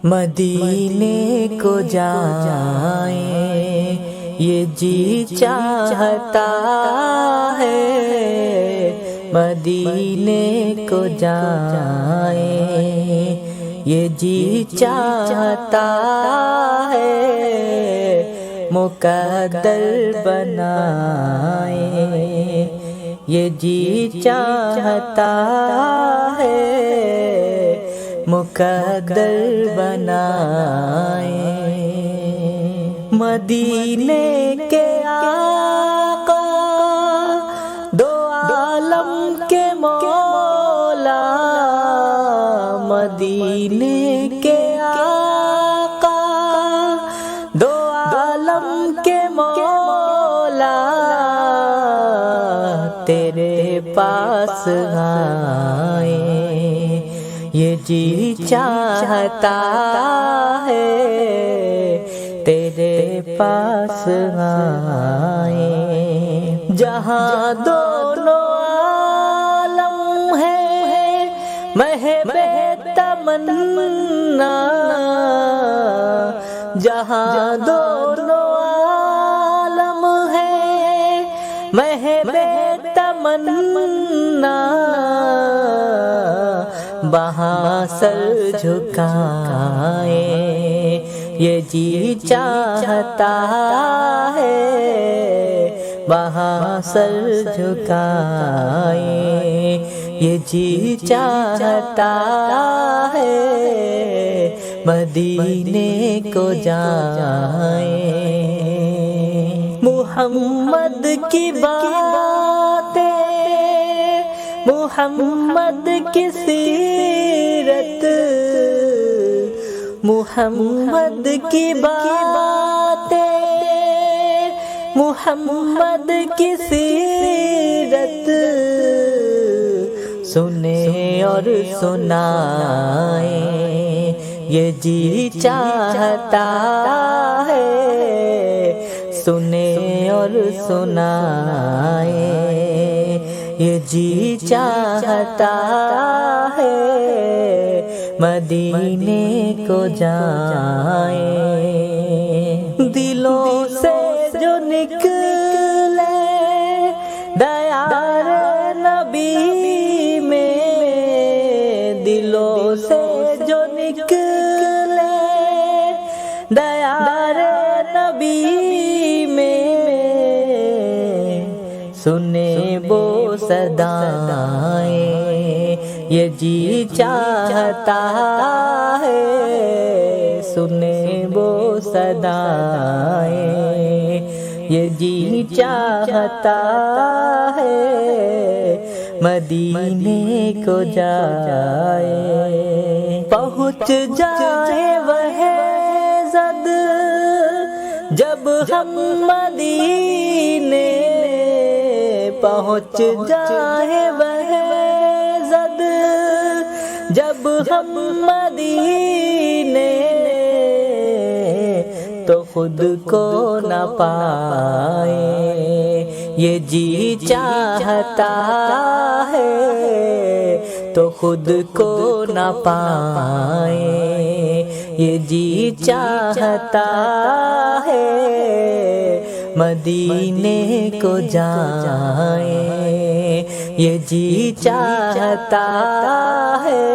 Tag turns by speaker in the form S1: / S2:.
S1: مدینے کو جائیں یہ جی چاہتا ہے، مدینے کو جائیں یہ جی چاہتا ہے، مقدر بنائیں یہ جی چاہتا ہے، مقدر بنائیں۔ مدینے کے آقا دو عالم کے مولا، مدینے کے آقا دو عالم کے مولا، تیرے پاس آئیں یہ جی چاہتا ہے، تیرے پاس آئیں۔ جہاں دونوں عالم ہے محب تمنا، جہاں دونوں عالم ہے محب تمنا، وہاں سر جھکائیں یہ جی چاہتا ہے، وہاں سر جھکائیں یہ جی چاہتا ہے، مدینے کو جائیں۔ محمد کی باتیں، محمد کی سیرت، محمد کی باتیں، محمد کی سیرت، سنیں اور سنائیں یہ جی چاہتا ہے، سنیں اور سنائیں یہ جی چاہتا ہے، مدینے کو جائیں۔ دلوں سے جو نکلے دیار نبی میں، دلوں سے جو نکلے دیار نبی میں، سنے وہ صدائیں یہ جی چاہتا ہے، سنے وہ صدائیں یہ جی چاہتا ہے، مدینے کو جائے۔ پہنچ جائے وہ زد جب ہم مدینے، پہنچ جائے وہ زد جب ہم مدینے، تو خود کو نہ پائیں یہ جی چاہتا ہے، تو خود کو نہ پائیں یہ جی چاہتا ہے، مدینے کو جائیں یہ جی چاہتا ہے،